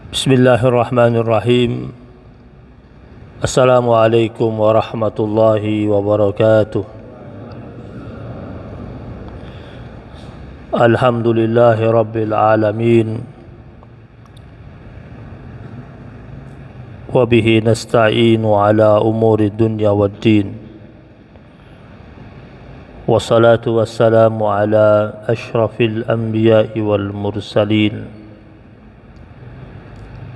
Bismillahirrahmanirrahim. Assalamualaikum warahmatullahi wabarakatuh. Alhamdulillahi rabbil alamin. Wabihi nasta'inu ala umuri dunya waddin. Wassalatu wassalamu ala ashrafil anbiya'i wal mursalin,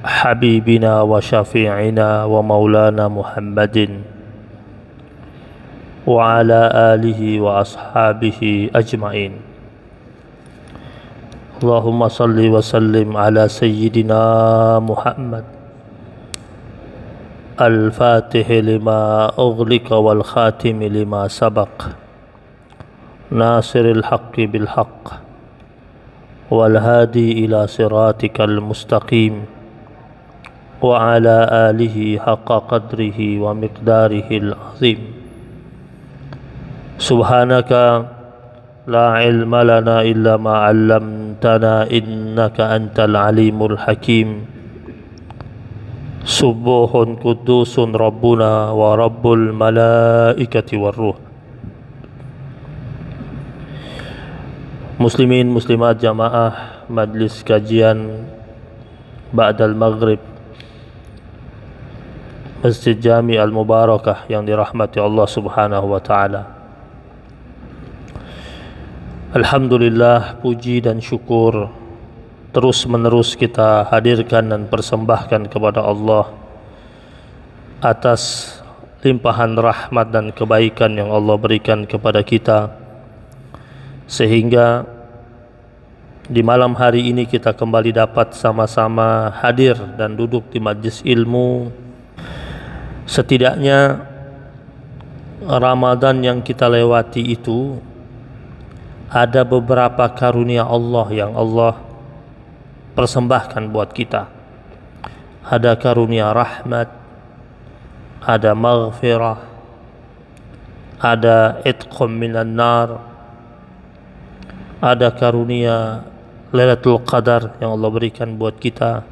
habibina wa syafi'ina wa maulana Muhammadin wa ala alihi wa ashabihi ajma'in. Allahumma salli wa sallim ala sayyidina Muhammad al-fatihi lima ughliqa wal khatimi lima sabaq, nasiril haqqi bil haqq wal hadi ila siratikal mustaqim wa ala alihi haqqa qadrihi wa miqdarihil azim. Subhanaka la ilma lana illa ma 'allamtana innaka antal alimul hakim. Subuhun kudusun rabbuna wa rabbul malaikati war ruh. Muslimin muslimat jamaah majlis kajian ba'dal maghrib Masjid Jami Al-Mubarakah yang dirahmati Allah Subhanahu wa taala. Alhamdulillah, puji dan syukur terus menerus kita hadirkan dan persembahkan kepada Allah atas limpahan rahmat dan kebaikan yang Allah berikan kepada kita, sehingga di malam hari ini kita kembali dapat sama-sama hadir dan duduk di majlis ilmu. Setidaknya Ramadan yang kita lewati itu ada beberapa karunia Allah yang Allah persembahkan buat kita. Ada karunia rahmat, ada maghfirah, ada itqum minan nar, ada karunia Lailatul Qadar yang Allah berikan buat kita.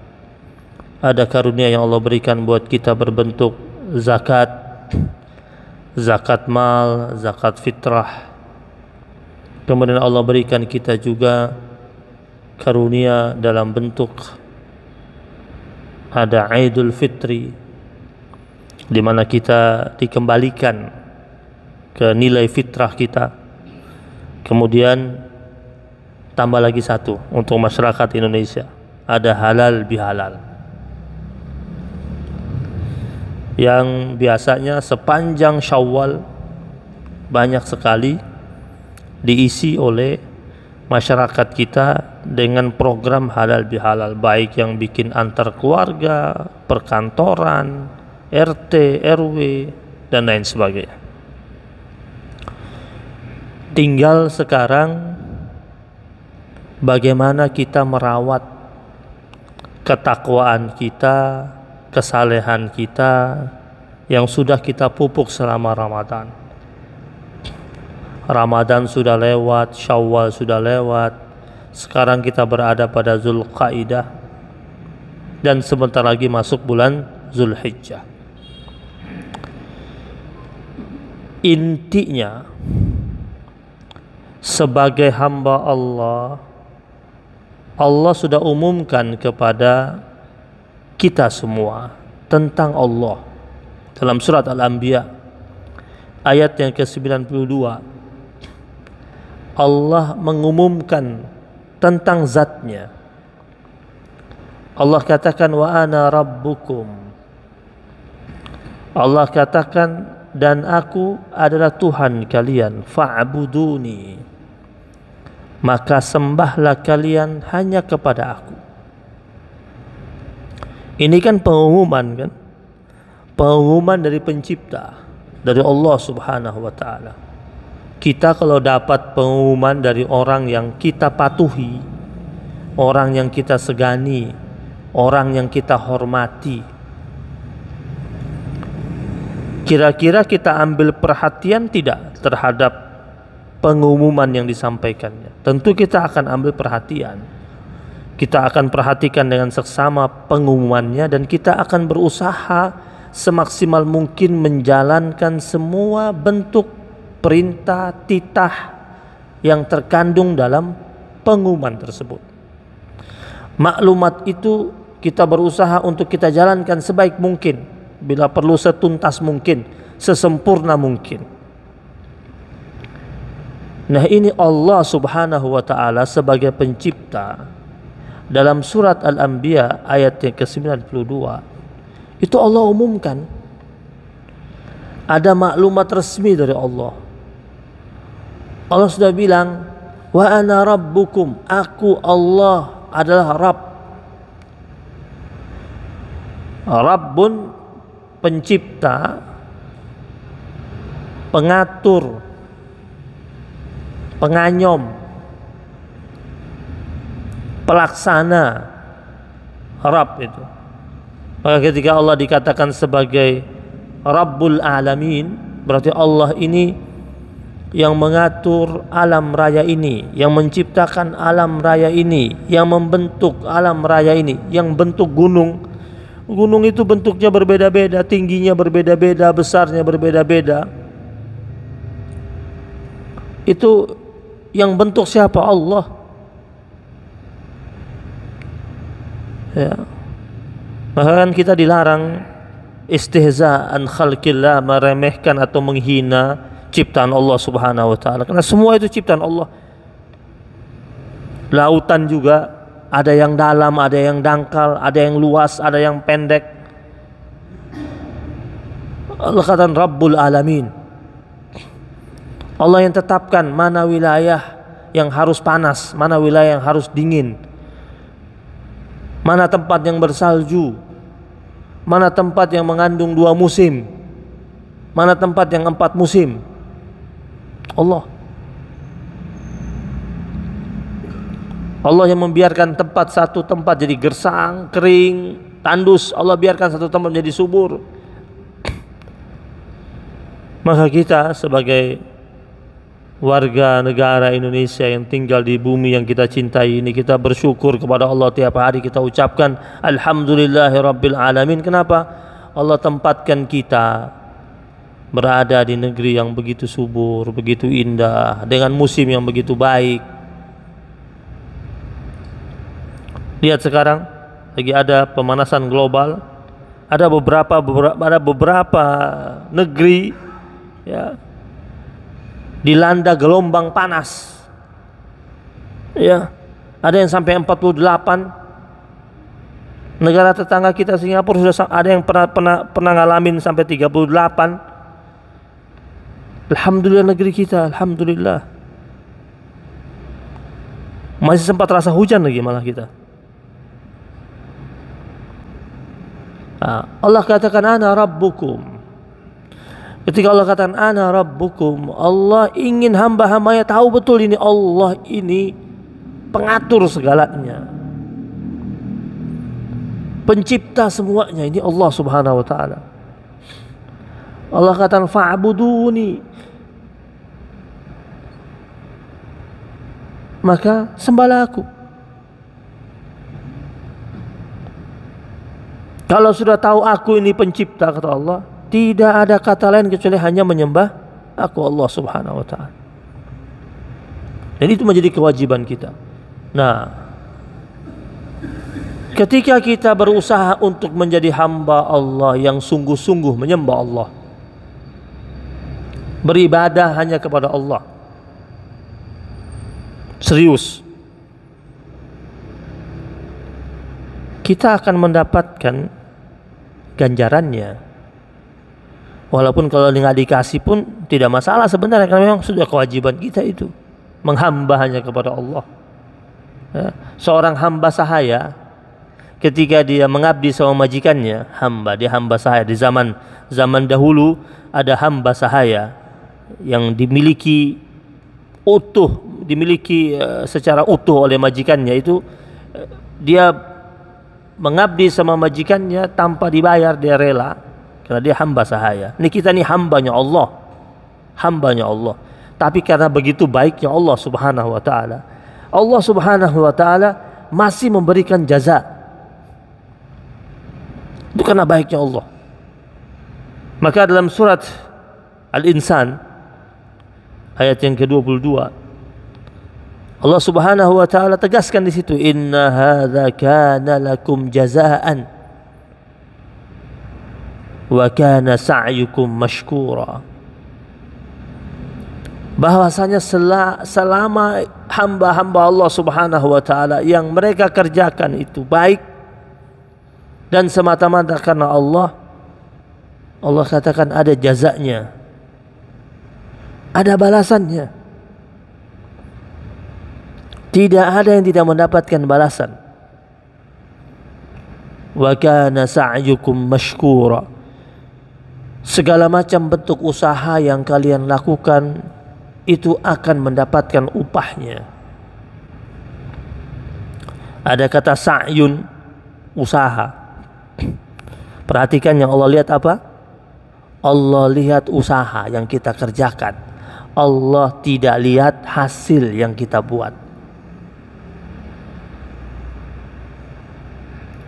Ada karunia yang Allah berikan buat kita berbentuk zakat, zakat mal, zakat fitrah. Kemudian Allah berikan kita juga karunia dalam bentuk ada Idul Fitri, di mana kita dikembalikan ke nilai fitrah kita. Kemudian tambah lagi satu untuk masyarakat Indonesia, ada halal bihalal, yang biasanya sepanjang Syawal banyak sekali diisi oleh masyarakat kita dengan program halal bihalal, baik yang bikin antar keluarga, perkantoran, RT, RW, dan lain sebagainya. Tinggal sekarang bagaimana kita merawat ketakwaan kita, kesalehan kita yang sudah kita pupuk selama Ramadan. Ramadan sudah lewat, Syawal sudah lewat, sekarang kita berada pada Zulqaidah dan sebentar lagi masuk bulan Zulhijjah. Intinya, sebagai hamba Allah, Allah sudah umumkan kepada kita semua tentang Allah dalam surat Al-Anbiya ayat yang ke-92. Allah mengumumkan tentang zatnya. Allah katakan wa ana rabbukum. Allah katakan dan aku adalah Tuhan kalian, fa'buduni, maka sembahlah kalian hanya kepada aku. Ini kan pengumuman, kan? Pengumuman dari pencipta, dari Allah Subhanahu wa taala. Kita kalau dapat pengumuman dari orang yang kita patuhi, orang yang kita segani, orang yang kita hormati, kira-kira kita ambil perhatian tidak terhadap pengumuman yang disampaikannya? Tentu kita akan ambil perhatian. Kita akan perhatikan dengan seksama pengumumannya, dan kita akan berusaha semaksimal mungkin menjalankan semua bentuk perintah titah yang terkandung dalam pengumuman tersebut. Maklumat itu kita berusaha untuk kita jalankan sebaik mungkin, bila perlu setuntas mungkin, sesempurna mungkin. Nah, ini Allah Subhanahu wa ta'ala sebagai pencipta. Dalam surat Al-Anbiya ayat yang ke-92 itu Allah umumkan, ada maklumat resmi dari Allah. Allah sudah bilang, wa ana rabbukum, aku Allah adalah Rabb. Rabbun, pencipta, pengatur, penganyom, pelaksana. Rabb itu. Maka ketika Allah dikatakan sebagai Rabbul Alamin, berarti Allah ini yang mengatur alam raya ini, yang menciptakan alam raya ini, yang membentuk alam raya ini, yang bentuk gunung. Gunung itu bentuknya berbeda-beda, tingginya berbeda-beda, besarnya berbeda-beda. Itu yang bentuk siapa? Allah. Ya. Maka kan kita dilarang istihza'an khalqillah, meremehkan atau menghina ciptaan Allah Subhanahu wa ta'ala, karena semua itu ciptaan Allah. Lautan juga ada yang dalam, ada yang dangkal, ada yang luas, ada yang pendek. Allah kata Rabbul Alamin. Allah yang tetapkan mana wilayah yang harus panas, mana wilayah yang harus dingin, mana tempat yang bersalju, mana tempat yang mengandung 2 musim, mana tempat yang 4 musim. Allah yang membiarkan satu tempat jadi gersang, kering, tandus. Allah biarkan satu tempat menjadi subur. Maka kita sebagai warga negara Indonesia yang tinggal di bumi yang kita cintai ini, kita bersyukur kepada Allah tiap hari. Kita ucapkan Alhamdulillahirabbil alamin. Kenapa? Allah tempatkan kita berada di negeri yang begitu subur, begitu indah, dengan musim yang begitu baik. Lihat sekarang lagi ada pemanasan global, ada beberapa negeri ya dilanda gelombang panas. Ya, ada yang sampai 48. Negara tetangga kita Singapura sudah ada yang pernah ngalamin sampai 38. Alhamdulillah negeri kita, alhamdulillah. Masih sempat rasa hujan lagi malah kita. Allah katakan ana rabbukum. Ketika Allah katakan ana rabbukum, Allah ingin hamba-hambanya tahu betul ini Allah ini pengatur segalanya, pencipta semuanya. Ini Allah Subhanahu wa ta'ala. Allah katakan fa'buduni, maka sembahlah aku. Kalau sudah tahu aku ini pencipta, kata Allah, tidak ada kata lain kecuali hanya menyembah aku, Allah Subhanahu wa ta'ala. Dan itu menjadi kewajiban kita. Nah, ketika kita berusaha untuk menjadi hamba Allah yang sungguh-sungguh menyembah Allah, beribadah hanya kepada Allah, serius, kita akan mendapatkan ganjarannya. Walaupun kalau nggak dikasih pun tidak masalah sebenarnya, karena memang sudah kewajiban kita itu menghamba hanya kepada Allah. Ya. Seorang hamba sahaya ketika dia mengabdi sama majikannya, dia hamba sahaya. Di zaman dahulu ada hamba sahaya yang dimiliki secara utuh oleh majikannya. Itu dia mengabdi sama majikannya tanpa dibayar, dia rela karena dia hamba sahaya. Ini kita nih hambanya Allah. Tapi karena begitu baiknya Allah Subhanahu wa ta'ala, Allah Subhanahu wa ta'ala masih memberikan jaza. Itu karena baiknya Allah. Maka dalam surat Al-Insan ayat yang ke-22, Allah Subhanahu wa taala tegaskan di situ, inna hadza kana lakum jazaa'an wa kana sa'yukum mashkura. Bahwasanya selama hamba-hamba Allah Subhanahu wa taala yang mereka kerjakan itu baik dan semata-mata karena Allah, Allah katakan ada jazanya, ada balasannya. Tidak ada yang tidak mendapatkan balasan. Wa kana sa'yukum mashkura. Segala macam bentuk usaha yang kalian lakukan itu akan mendapatkan upahnya. Ada kata sa'yun, usaha. Perhatikan yang Allah lihat apa? Allah lihat usaha yang kita kerjakan. Allah tidak lihat hasil yang kita buat.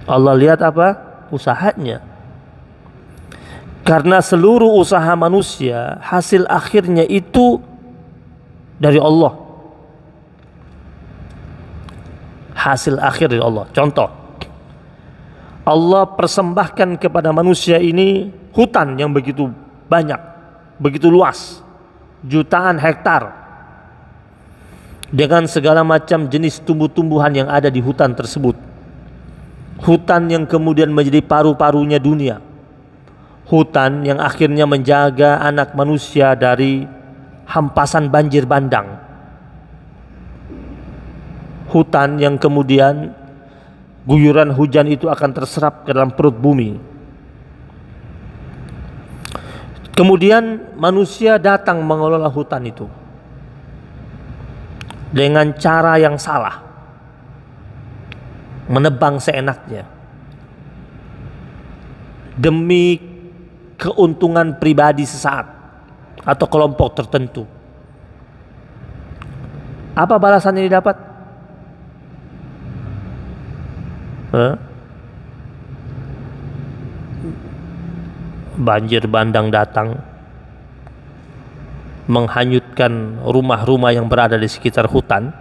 Allah lihat apa? Usahanya. Karena seluruh usaha manusia, hasil akhirnya itu dari Allah. Hasil akhir dari Allah. Contoh, Allah persembahkan kepada manusia ini hutan yang begitu banyak, begitu luas, jutaan hektar, dengan segala macam jenis tumbuh-tumbuhan yang ada di hutan tersebut. Hutan yang kemudian menjadi paru-parunya dunia. Hutan yang akhirnya menjaga anak manusia dari hampasan banjir bandang. Hutan yang kemudian guyuran hujan itu akan terserap ke dalam perut bumi. Kemudian manusia datang mengelola hutan itu dengan cara yang salah, menebang seenaknya demi keuntungan pribadi sesaat atau kelompok tertentu. Apa balasan yang didapat? Banjir bandang datang, menghanyutkan rumah-rumah yang berada di sekitar hutan,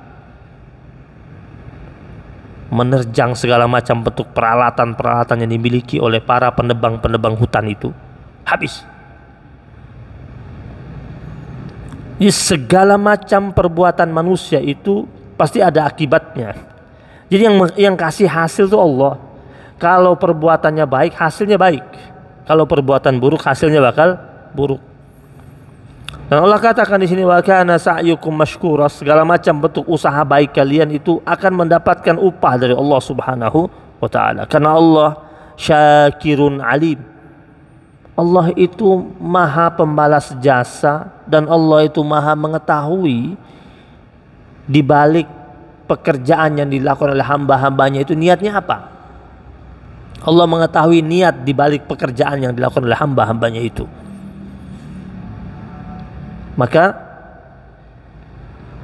menerjang segala macam bentuk peralatan-peralatan yang dimiliki oleh para penebang-penebang hutan itu. Habis. Jadi segala macam perbuatan manusia itu pasti ada akibatnya. Jadi yang kasih hasil itu Allah. Kalau perbuatannya baik, hasilnya baik. Kalau perbuatan buruk, hasilnya bakal buruk. Dan Allah katakan di sini, wa kana sa'yukum mashkura, segala macam bentuk usaha baik kalian itu akan mendapatkan upah dari Allah Subhanahu wa taala. Karena Allah syakirun alim. Allah itu maha pembalas jasa dan Allah itu maha mengetahui di balik pekerjaan yang dilakukan oleh hamba-hambanya itu niatnya apa. Allah mengetahui niat di balik pekerjaan yang dilakukan oleh hamba-hambanya itu. Maka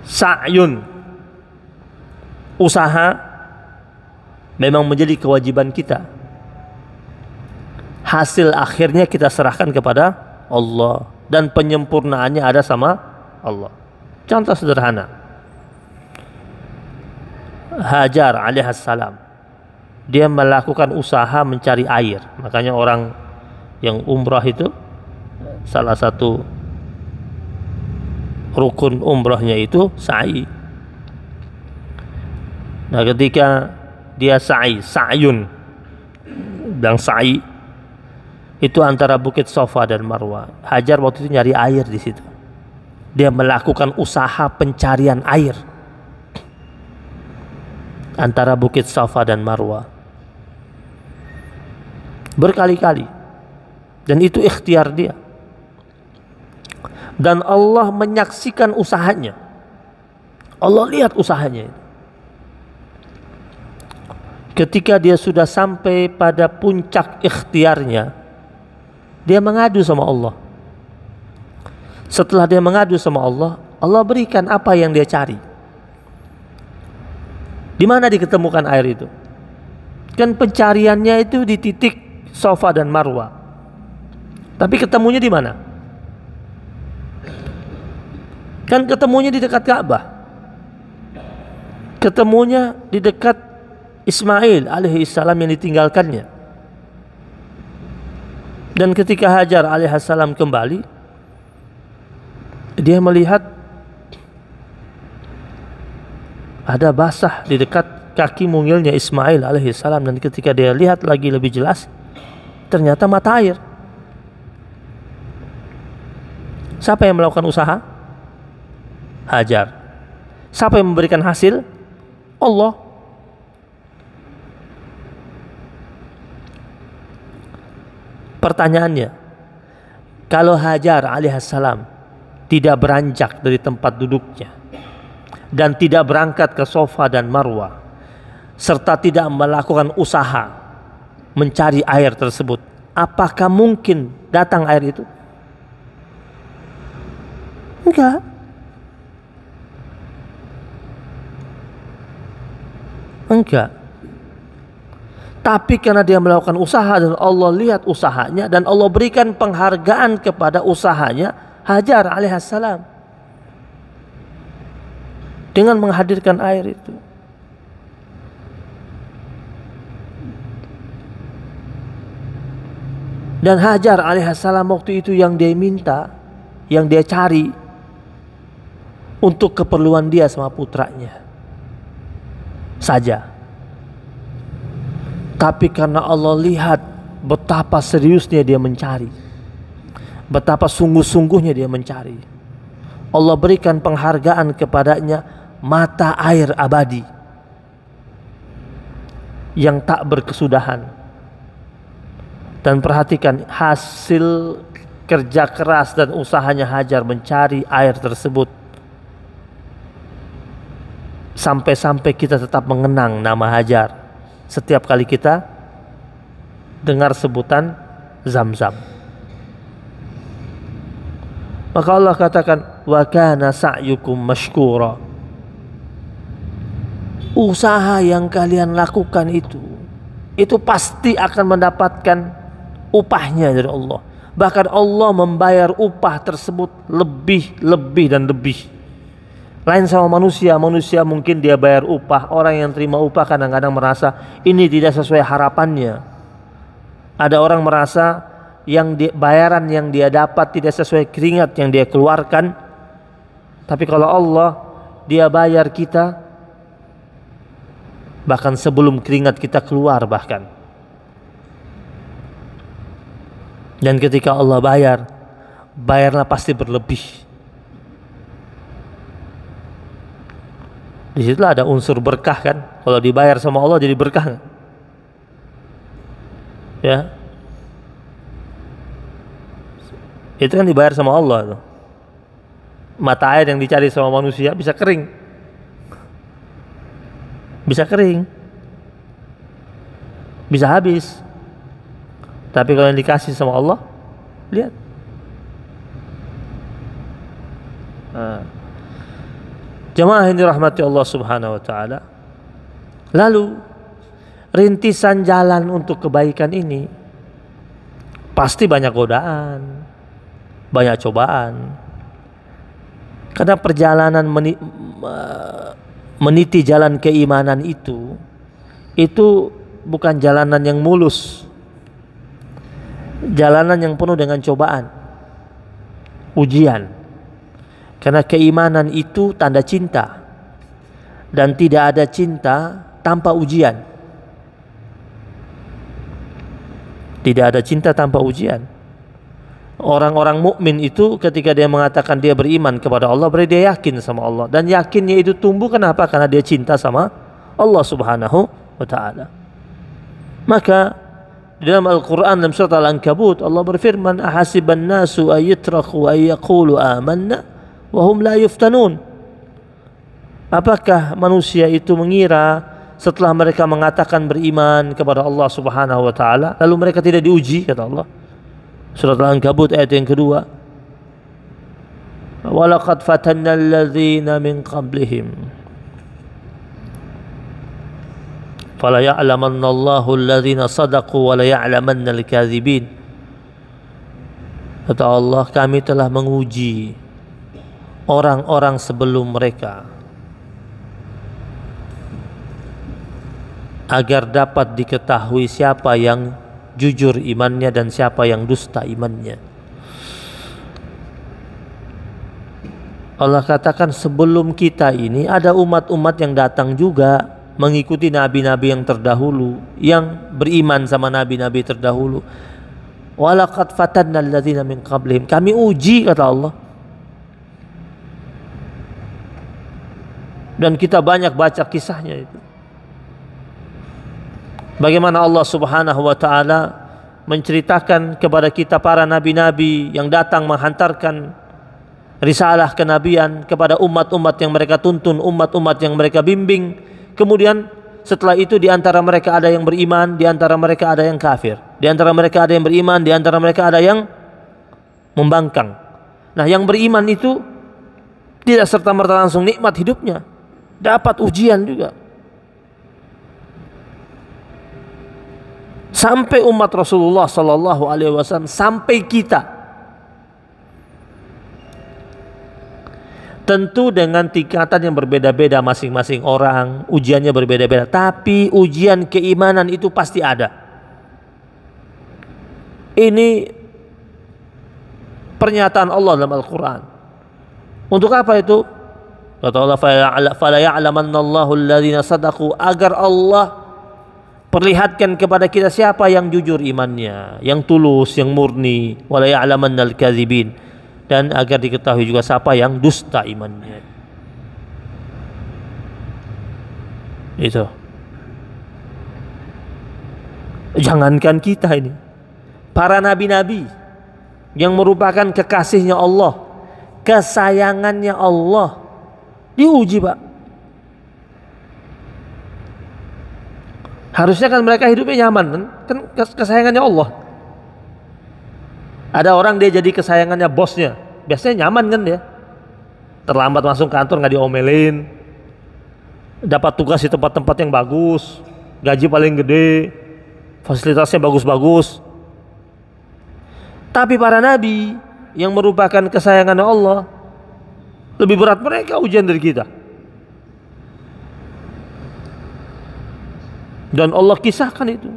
sa'yun, usaha, memang menjadi kewajiban kita. Hasil akhirnya kita serahkan kepada Allah dan penyempurnaannya ada sama Allah. Contoh sederhana, Hajar alaihissalam, dia melakukan usaha mencari air. Makanya orang yang umrah itu salah satu rukun umrahnya itu sa'i. Nah, ketika dia sa'i, sa'yun dan sa'i itu antara Bukit Safa dan Marwah. Hajar waktu itu nyari air di situ. Dia melakukan usaha pencarian air antara Bukit Safa dan Marwah berkali-kali, dan itu ikhtiar dia. Dan Allah menyaksikan usahanya. Allah lihat usahanya. Ketika dia sudah sampai pada puncak ikhtiarnya, dia mengadu sama Allah. Setelah dia mengadu sama Allah, Allah berikan apa yang dia cari. Di mana diketemukan air itu? Kan pencariannya itu di titik Safa dan Marwa. Tapi ketemunya di mana? Kan ketemunya di dekat Ka'bah. Ketemunya di dekat Ismail alaihissalam yang ditinggalkannya. Dan ketika Hajar alaihissalam kembali, dia melihat ada basah di dekat kaki mungilnya Ismail alaihissalam. Dan ketika dia lihat lagi lebih jelas, ternyata mata air. Siapa yang melakukan usaha? Hajar. Siapa yang memberikan hasil? Allah. Pertanyaannya, kalau Hajar alaihissalam tidak beranjak dari tempat duduknya dan tidak berangkat ke Safa dan Marwa, serta tidak melakukan usaha mencari air tersebut, apakah mungkin datang air itu? Enggak. Enggak. Tapi karena dia melakukan usaha dan Allah lihat usahanya dan Allah berikan penghargaan kepada usahanya Hajar alaihissalam dengan menghadirkan air itu. Dan Hajar alaihissalam waktu itu yang dia minta, yang dia cari untuk keperluan dia sama putranya saja. Tapi karena Allah lihat betapa seriusnya dia mencari, betapa sungguh-sungguhnya dia mencari, Allah berikan penghargaan kepadanya mata air abadi yang tak berkesudahan. Dan perhatikan hasil kerja keras dan usahanya Hajar mencari air tersebut, sampai-sampai kita tetap mengenang nama Hajar setiap kali kita dengar sebutan Zam-Zam. Maka Allah katakan, wa kana sa'yukum mashkura. Usaha yang kalian lakukan itu pasti akan mendapatkan upahnya dari Allah. Bahkan Allah membayar upah tersebut lebih dan lebih. Lain sama manusia mungkin dia bayar upah. Orang yang terima upah kadang-kadang merasa ini tidak sesuai harapannya. Ada orang merasa bayaran yang dia dapat tidak sesuai keringat yang dia keluarkan. Tapi kalau Allah, dia bayar kita bahkan sebelum keringat kita keluar bahkan. Dan ketika Allah bayarlah pasti berlebih. Di situlah ada unsur berkah kan. Kalau dibayar sama Allah jadi berkah. Ya. Itu kan dibayar sama Allah tuh. Mata air yang dicari sama manusia bisa kering. Bisa kering. Bisa habis. Tapi kalau yang dikasih sama Allah, lihat. Jemaah yang dirahmati Allah Subhanahu wa taala. Lalu rintisan jalan untuk kebaikan ini pasti banyak godaan, banyak cobaan. Karena perjalanan meniti jalan keimanan itu bukan jalanan yang mulus. Jalanan yang penuh dengan cobaan, ujian. Karena keimanan itu tanda cinta, dan tidak ada cinta tanpa ujian. Tidak ada cinta tanpa ujian. Orang-orang mukmin itu ketika dia mengatakan dia beriman kepada Allah, berarti dia yakin sama Allah, dan yakinnya itu tumbuh kenapa? Karena dia cinta sama Allah Subhanahu wa taala. Maka di dalam Al-Qur'an dalam surat Al-Ankabut Allah berfirman, ahasiban nasu ayyutraku ayyaqulu amanna wahum la yuftanun. Apakah manusia itu mengira setelah mereka mengatakan beriman kepada Allah Subhanahu wa taala lalu mereka tidak diuji, kata Allah. Surat Al-Ankabut ayat yang kedua. Walaqad fatanna alladzina min qablihim. Fala ya'lamannallahu alladhina sadaqu wa la ya'lamannal kadzibin. Kata Allah, kami telah menguji orang-orang sebelum mereka agar dapat diketahui siapa yang jujur imannya dan siapa yang dusta imannya. Allah katakan sebelum kita ini ada umat-umat yang datang juga mengikuti nabi-nabi yang terdahulu, yang beriman sama nabi-nabi terdahulu. Walaqad fatanna alladzina min qablihim. Kami uji, kata Allah. Dan kita banyak baca kisahnya itu. Bagaimana Allah Subhanahu wa taala menceritakan kepada kita para nabi-nabi yang datang menghantarkan risalah kenabian kepada umat-umat yang mereka tuntun, umat-umat yang mereka bimbing. Kemudian setelah itu di antara mereka ada yang beriman, di antara mereka ada yang kafir, di antara mereka ada yang beriman, di antara mereka ada yang membangkang. Nah, yang beriman itu tidak serta-merta langsung nikmat hidupnya, dapat ujian juga. Sampai umat Rasulullah sallallahu alaihi wasallam, sampai kita, tentu dengan tingkatan yang berbeda-beda masing-masing orang, ujiannya berbeda-beda, tapi ujian keimanan itu pasti ada. Ini pernyataan Allah dalam Al-Quran. Untuk apa itu? Kata Allah, fala ya'lamannallahu alladhina sadaqu, agar Allah perlihatkan kepada kita siapa yang jujur imannya, yang tulus, yang murni, wala ya'lamannal kadzibin, dan agar diketahui juga siapa yang dusta imannya. Itu. Jangankan kita ini, para nabi-nabi yang merupakan kekasihnya Allah, kesayangannya Allah, diuji, Pak. Harusnya kan mereka hidupnya nyaman, kan kesayangannya Allah. Ada orang dia jadi kesayangannya bosnya, biasanya nyaman kan dia. Terlambat masuk kantor nggak diomelin, dapat tugas di tempat-tempat yang bagus, gaji paling gede, fasilitasnya bagus-bagus. Tapi para nabi yang merupakan kesayangannya Allah, lebih berat mereka ujian dari kita. Dan Allah kisahkan itu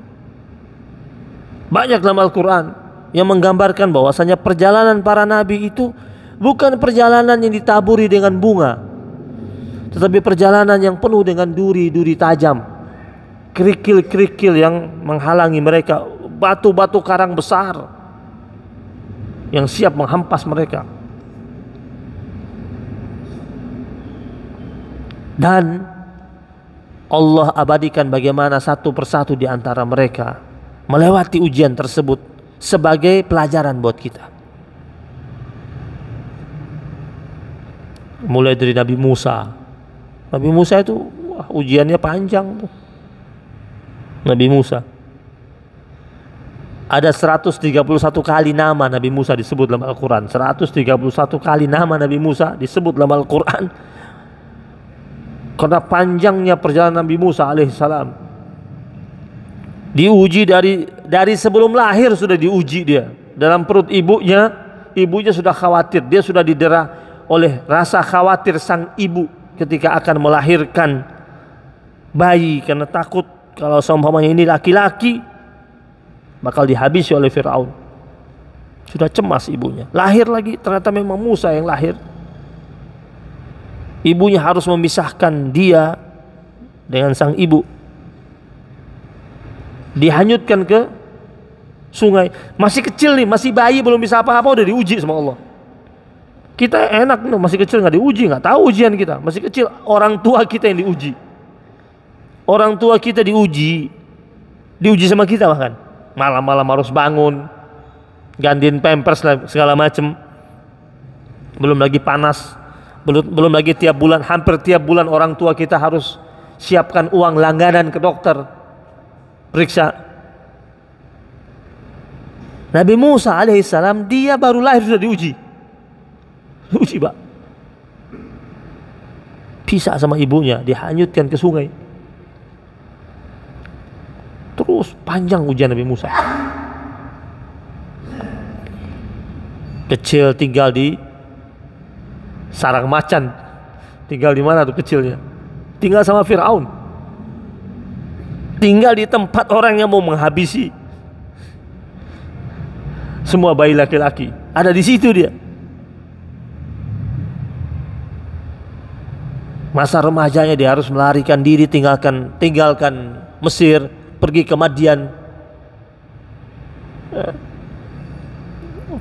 banyak dalam Al-Quran yang menggambarkan bahwasanya perjalanan para nabi itu bukan perjalanan yang ditaburi dengan bunga, tetapi perjalanan yang penuh dengan duri-duri tajam, kerikil-kerikil yang menghalangi mereka, batu-batu karang besar yang siap menghampas mereka. Dan Allah abadikan bagaimana satu persatu di antara mereka melewati ujian tersebut sebagai pelajaran buat kita. Mulai dari Nabi Musa. Nabi Musa itu ujiannya panjang tuh. Nabi Musa. Ada 131 kali nama Nabi Musa disebut dalam Al-Quran. 131 kali nama Nabi Musa disebut dalam Al-Quran. Karena panjangnya perjalanan Nabi Musa alaihissalam. Diuji dari sebelum lahir sudah diuji dia. Dalam perut ibunya sudah khawatir. Dia sudah didera oleh rasa khawatir sang ibu ketika akan melahirkan bayi, karena takut kalau seumpamanya ini laki-laki bakal dihabisi oleh Firaun. Sudah cemas ibunya. Lahir lagi, ternyata memang Musa yang lahir. Ibunya harus memisahkan dia dengan sang ibu. Dihanyutkan ke sungai. Masih kecil nih, masih bayi, belum bisa apa-apa udah diuji sama Allah. Kita enak nih, masih kecil nggak diuji, nggak tahu ujian kita. Masih kecil, orang tua kita yang diuji. Orang tua kita diuji sama kita bahkan. Malam-malam harus bangun, gantiin pampers segala macem. Belum lagi panas, belum lagi tiap bulan, hampir tiap bulan orang tua kita harus siapkan uang langganan ke dokter. Periksa. Nabi Musa alaihissalam dia baru lahir sudah diuji. Uji, Pak. Pisah sama ibunya, dihanyutkan ke sungai. terus panjang ujian Nabi Musa. Kecil tinggal di sarang macan. Tinggal di mana tuh kecilnya? Tinggal sama Fir'aun. Tinggal di tempat orang yang mau menghabisi semua bayi laki-laki. Ada di situ dia. Masa remajanya dia harus melarikan diri, tinggalkan Mesir, pergi ke Madian.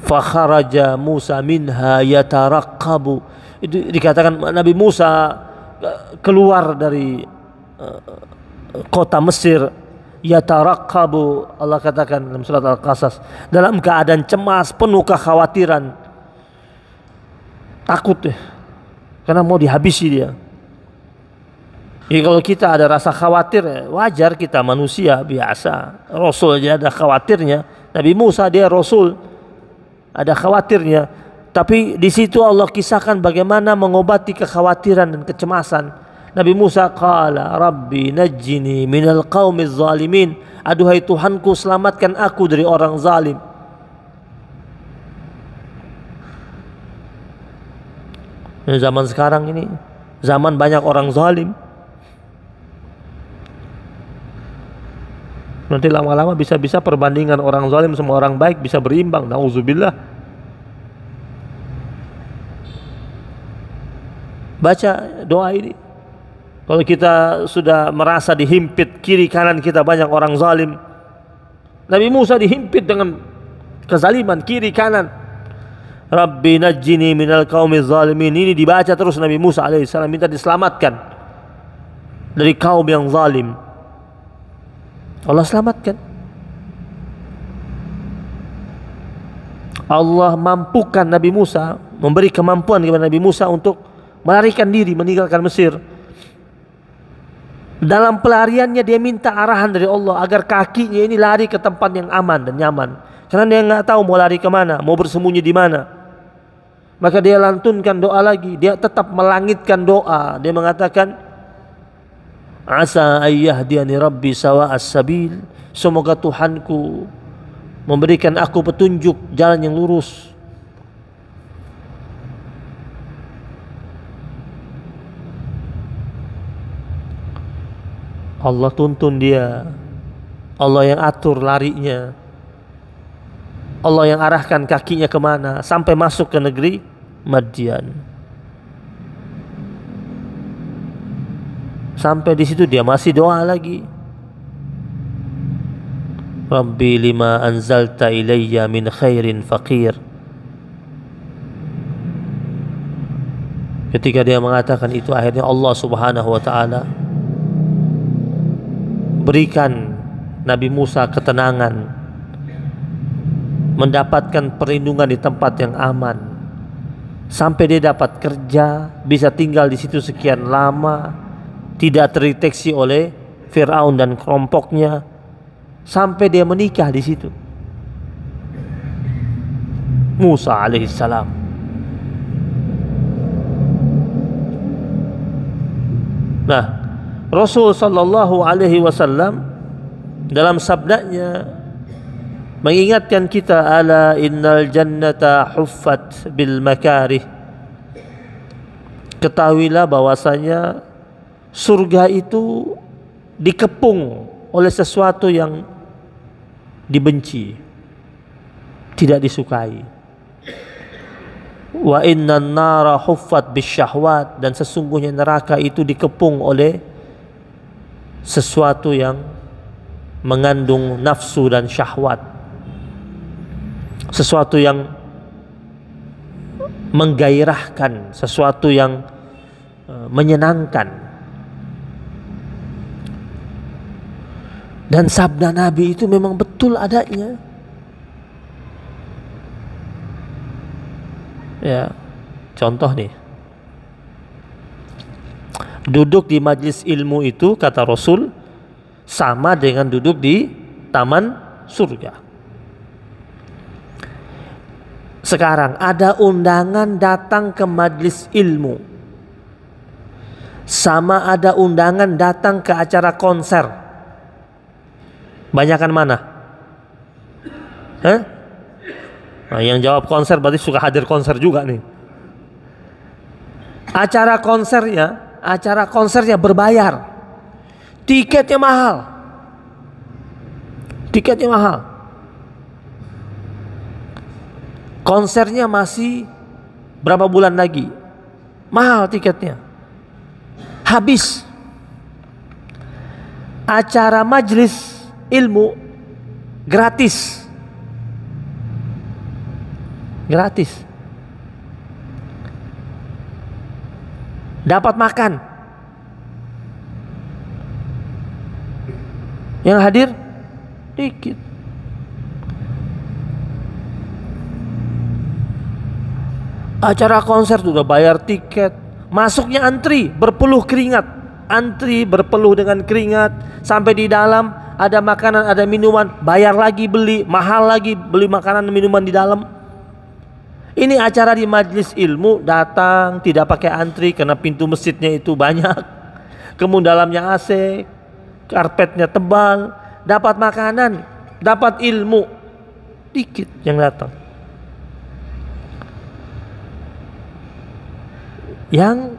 Fakharaja Musa minha yataraqqabu. Itu dikatakan Nabi Musa keluar dari kota Mesir, yataraqqabu, Allah katakan dalam surat Al-Qasas, dalam keadaan cemas, penuh kekhawatiran, takut karena mau dihabisi dia. Jadi kalau kita ada rasa khawatir, wajar, kita manusia biasa. Rasul aja ada khawatirnya. Nabi Musa dia Rasul, ada khawatirnya. Tapi di situ Allah kisahkan bagaimana mengobati kekhawatiran dan kecemasan. Nabi Musa qala rabbi najjini minal qaumiz zalimin. Aduhai Tuhanku, selamatkan aku dari orang zalim. Zaman sekarang ini zaman banyak orang zalim. Nanti lama-lama bisa-bisa perbandingan orang zalim sama orang baik bisa berimbang. Nauzubillah. Baca doa ini. Kalau kita sudah merasa dihimpit kiri kanan kita banyak orang zalim. Nabi Musa dihimpit dengan kezaliman kiri kanan. Rabbi najjini minal qaumiz zalimin. Ini dibaca terus Nabi Musa alaihissalam, minta diselamatkan dari kaum yang zalim. Allah selamatkan. Allah mampukan Nabi Musa, memberi kemampuan kepada Nabi Musa untuk melarikan diri, meninggalkan Mesir. Dalam pelariannya dia minta arahan dari Allah agar kakinya ini lari ke tempat yang aman dan nyaman. Karena dia nggak tahu mau lari kemana, mau bersembunyi di mana. Maka dia lantunkan doa lagi. Dia tetap melangitkan doa. Dia mengatakan, Asa ayyahdiyani Rabbi sawa'as sabil. Semoga Tuhanku memberikan aku petunjuk jalan yang lurus. Allah tuntun dia. Allah yang atur larinya. Allah yang arahkan kakinya kemana sampai masuk ke negeri Madian. Sampai di situ dia masih doa lagi. Rabbi lima anzalta ilayya min khairin faqir. Ketika dia mengatakan itu, akhirnya Allah Subhanahu wa taala berikan Nabi Musa ketenangan, mendapatkan perlindungan di tempat yang aman, sampai dia dapat kerja, bisa tinggal di situ sekian lama, tidak terdeteksi oleh Fir'aun dan kelompoknya, sampai dia menikah di situ. Musa alaihissalam. Nah, Rasul sallallahu alaihi wasallam dalam sabdanya mengingatkan kita, ala innal jannata huffat bil makarih. Ketahuilah bahwasanya surga itu dikepung oleh sesuatu yang dibenci, tidak disukai. Wa innan nara huffat bisyahwat, dan sesungguhnya neraka itu dikepung oleh sesuatu yang mengandung nafsu dan syahwat, sesuatu yang menggairahkan, sesuatu yang menyenangkan. Dan sabda Nabi itu memang betul adanya. Ya, contoh nih, duduk di majlis ilmu itu kata Rasul sama dengan duduk di taman surga. Sekarang ada undangan datang ke majlis ilmu, sama ada undangan datang ke acara konser. Banyakan mana? Hah? Nah, yang jawab konser berarti suka hadir konser juga nih. Acara konsernya berbayar. Tiketnya mahal. Konsernya masih berapa bulan lagi. Mahal tiketnya. Habis. Acara majelis ilmu gratis. Dapat makan. Yang hadir dikit. Acara konser sudah bayar tiket, masuknya antri berpeluh dengan keringat sampai di dalam ada makanan, ada minuman, bayar lagi beli, mahal lagi beli makanan dan minuman di dalam. Ini acara di majelis ilmu, datang tidak pakai antri karena pintu masjidnya itu banyak. Kemudian dalamnya AC, karpetnya tebal, dapat makanan, dapat ilmu, dikit yang datang. Yang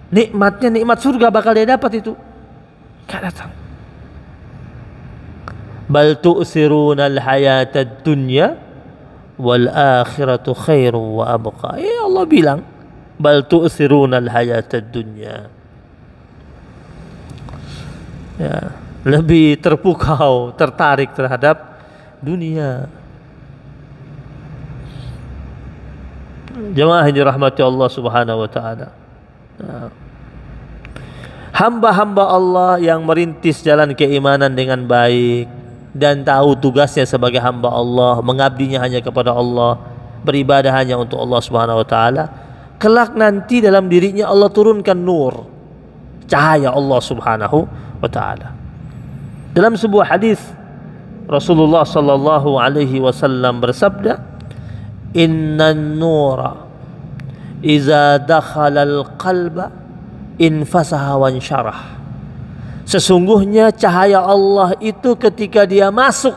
nikmatnya nikmat surga bakal dia dapat itu gak datang. Bal tu'siruna al-hayatad dunya wal akhiratu khairu wa abqa. Allah bilang bal tu'siruna al-hayatad dunya. Ya, lebih terpukau, tertarik terhadap dunia. Jemaah yang dirahmati Allah Subhanahu wa taala. Hamba-hamba Allah yang merintis jalan keimanan dengan baik dan tahu tugasnya sebagai hamba Allah, mengabdinya hanya kepada Allah, beribadah hanya untuk Allah Subhanahu wa taala, kelak nanti dalam dirinya Allah turunkan nur, cahaya Allah Subhanahu wa taala. Dalam sebuah hadis Rasulullah sallallahu alaihi wasallam bersabda, Innan nura iza dakhala al-qalba infasaha wansyarah. Sesungguhnya cahaya Allah itu ketika dia masuk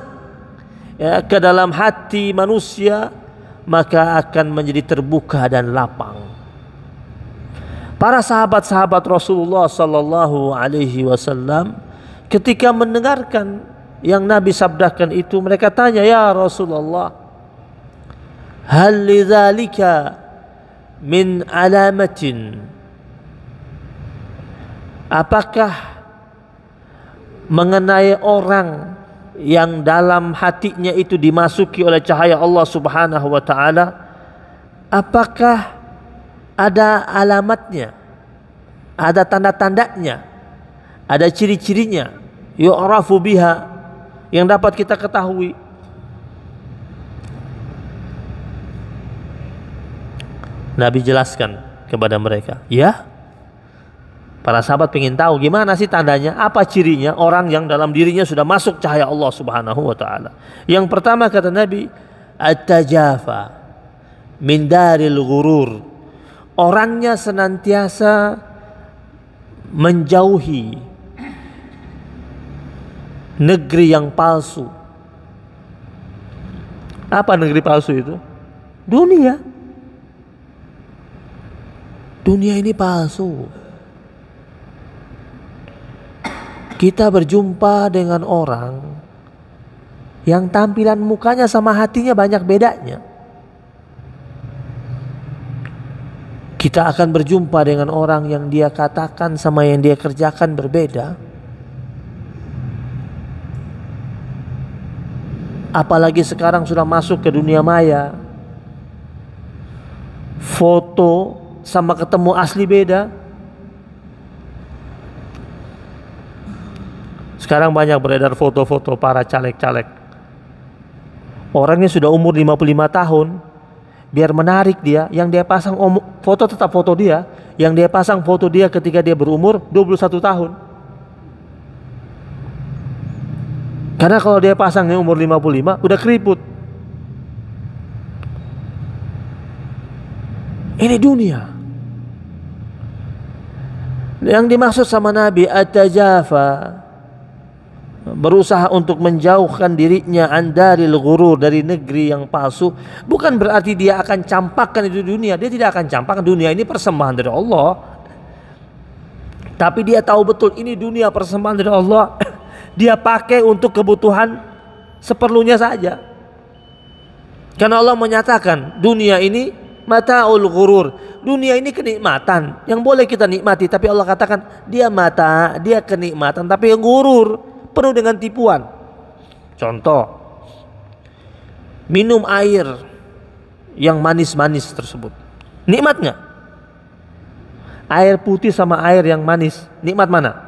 ke dalam hati manusia, maka akan menjadi terbuka dan lapang. Para sahabat-sahabat Rasulullah sallallahu alaihi wasallam ketika mendengarkan yang Nabi sabdakan itu, mereka tanya, ya Rasulullah, hal lidzalika min alamatin? Apakah mengenai orang yang dalam hatinya itu dimasuki oleh cahaya Allah Subhanahu wa taala, apakah ada alamatnya, ada tanda-tandanya, ada ciri-cirinya, yu'rafu biha, yang dapat kita ketahui? Nabi jelaskan kepada mereka. Ya, para sahabat pengen tahu gimana sih tandanya, apa cirinya orang yang dalam dirinya sudah masuk cahaya Allah Subhanahu wa taala. Yang pertama kata Nabi, at-tajafa min daril ghurur. Orangnya senantiasa menjauhi negeri yang palsu. Apa negeri palsu itu? Dunia. Dunia ini palsu. Kita berjumpa dengan orang yang tampilan mukanya sama hatinya banyak bedanya. Kita akan berjumpa dengan orang yang dia katakan sama yang dia kerjakan berbeda. Apalagi sekarang sudah masuk ke dunia maya. Foto sama ketemu asli beda. Sekarang banyak beredar foto-foto para caleg-caleg. Orangnya sudah umur 55 tahun. Biar menarik dia, yang dia pasang foto tetap foto dia. Yang dia pasang foto dia ketika dia berumur 21 tahun. Karena kalau dia pasangnya umur 55 udah keriput. Ini dunia. Yang dimaksud sama Nabi at-tajafa berusaha untuk menjauhkan dirinya andaril ghurur, dari negeri yang palsu, bukan berarti dia akan campakkan itu dunia. Dia tidak akan campakkan dunia ini persembahan dari Allah. Tapi dia tahu betul ini dunia persembahan dari Allah. Dia pakai untuk kebutuhan seperlunya saja. Karena Allah menyatakan dunia ini mataul ghurur. Dunia ini kenikmatan yang boleh kita nikmati, tapi Allah katakan dia mata, dia kenikmatan tapi yang ghurur, penuh dengan tipuan. Contoh, minum air yang manis-manis tersebut, nikmat nggak? Air putih sama air yang manis, nikmat mana?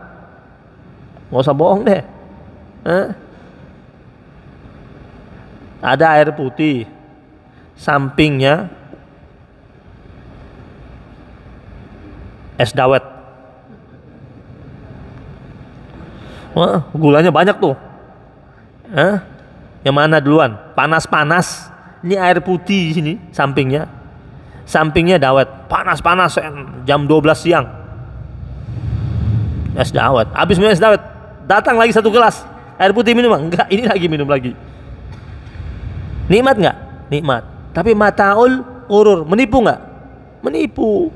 Nggak usah bohong deh. Ada air putih, sampingnya es dawet. Wah, gulanya banyak tuh. Yang mana duluan? Panas-panas. Ini air putih di sini sampingnya. Sampingnya dawet. Panas-panas jam 12 siang. Es dawet. Habis minum es dawet, datang lagi satu gelas air putih minum. Enggak, ini lagi minum lagi. Nikmat enggak? Nikmat. Tapi mataul ghurur, menipu enggak? Menipu.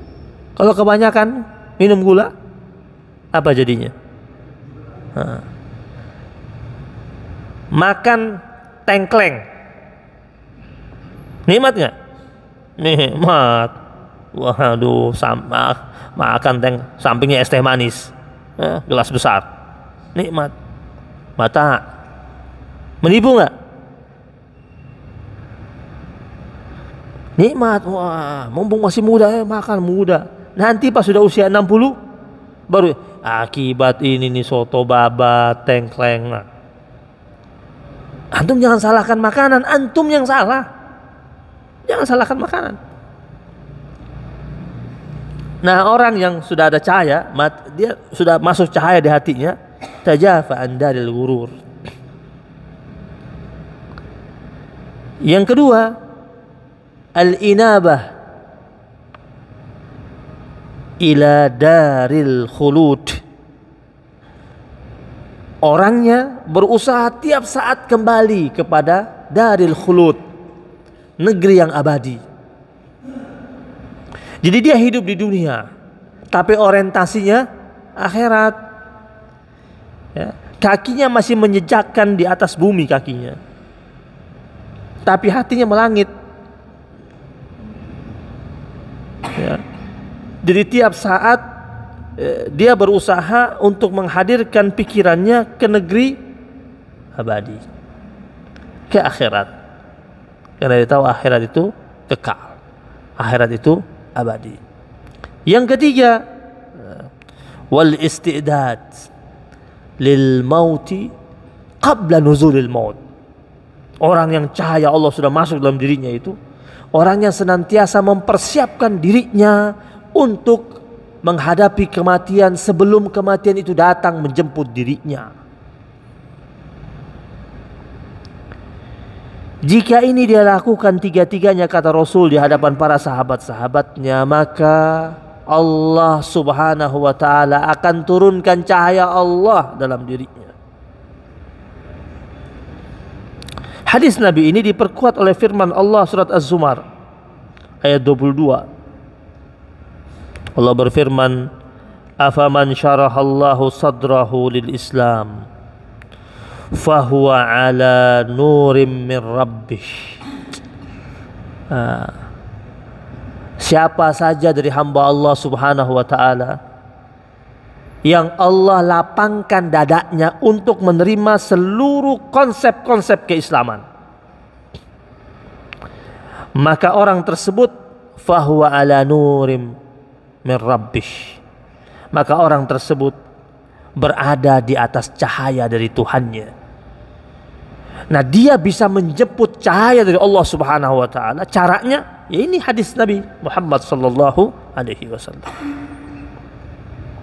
Kalau kebanyakan minum gula, apa jadinya? Makan tengkleng, nikmat nggak? Nikmat. Waduh, makan sampingnya es teh manis, gelas besar, nikmat. Mata, menipu nggak? Nikmat. Wah, mumpung masih muda makan muda. Nanti pas sudah usia 60 baru akibat ini nih soto babat, tengkleng. Nah, antum jangan salahkan makanan, antum yang salah. Jangan salahkan makanan. Nah, orang yang sudah ada cahaya, dia sudah masuk cahaya di hatinya, tajafa andaril ghurur. Yang kedua, al-inabah ila daril khulud. Orangnya berusaha tiap saat kembali kepada daril khulud, negeri yang abadi. Jadi dia hidup di dunia, tapi orientasinya akhirat. Ya, kakinya masih menjejakkan di atas bumi kakinya, tapi hatinya melangit. Ya. Jadi tiap saat dia berusaha untuk menghadirkan pikirannya ke negeri abadi, ke akhirat. Karena dia tahu akhirat itu kekal, akhirat itu abadi. Yang ketiga, wal istidad lil mauti qabla nuzulil maut. Orang yang cahaya Allah sudah masuk dalam dirinya itu orang yang senantiasa mempersiapkan dirinya untuk menghadapi kematian sebelum kematian itu datang menjemput dirinya. Jika ini dia lakukan tiga-tiganya, kata Rasul, di hadapan para sahabat-sahabatnya, maka Allah subhanahu wa ta'ala akan turunkan cahaya Allah dalam dirinya. Hadis Nabi ini diperkuat oleh firman Allah surat Az-Zumar ayat 22. Allah berfirman, afaman syarahallahu sadrahu lil Islam fahuwa ala nurim min rabbih. Siapa saja dari hamba Allah subhanahu wa ta'ala yang Allah lapangkan dadanya untuk menerima seluruh konsep-konsep keislaman, maka orang tersebut fahuwa ala nurim min rabbih, maka orang tersebut berada di atas cahaya dari Tuhannya. Nah, dia bisa menjemput cahaya dari Allah subhanahu wa ta'ala. Caranya, ya ini hadis Nabi Muhammad sallallahu alaihi wasallam.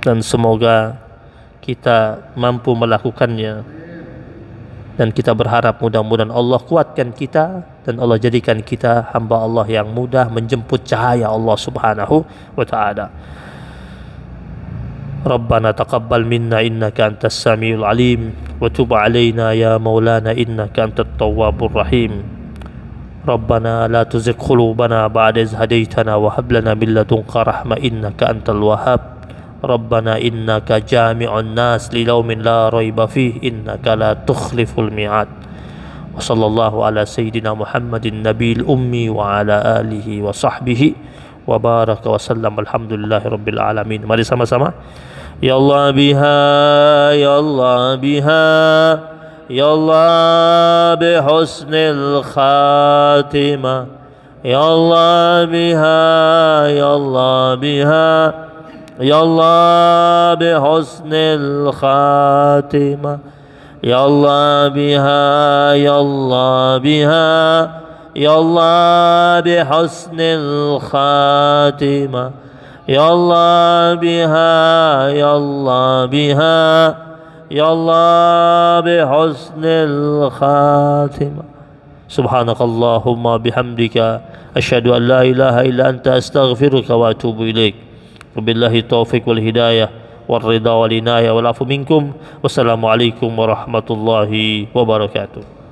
Dan semoga kita mampu melakukannya. Dan kita berharap mudah-mudahan Allah kuatkan kita dan Allah jadikan kita hamba Allah yang mudah menjemput cahaya Allah subhanahu wa ta'ala. ربنا تقبل منا إنك أنت السميع العليم وتب علينا يا مولانا إنك أنت التواب الرحيم ربنا لا تزغ قلوبنا بعد إذ هديتنا وهب لنا من لدنك رحمة إنك أنت الوهاب ربنا إنك جامع الناس ليوم لا ريب فيه إنك لا تخلف الميعاد وصلى الله على سيدنا محمد النبي الأمي وعلى آله وصحبه وبارك وسلم الحمد لله رب العالمين. Mari sama-sama. Ya Allah biha, ya Allah biha, ya Allah bihusnil khatimah, ya Allah biha, ya Allah biha, ya Allah bihusnil khatimah, ya Allah biha, ya Allah biha, ya Allah bihusnil khatimah, ya Allah biha, ya Allah biha, ya Allah bihusnil khatimah. Subhanakallahumma bihamdika asyhadu an la ilaha illa anta astaghfiruka wa atubu ilaik. Wabillahi taufiq wal hidayah wal ridha wal inayah wal afu minkum. Wassalamualaikum warahmatullahi wabarakatuh.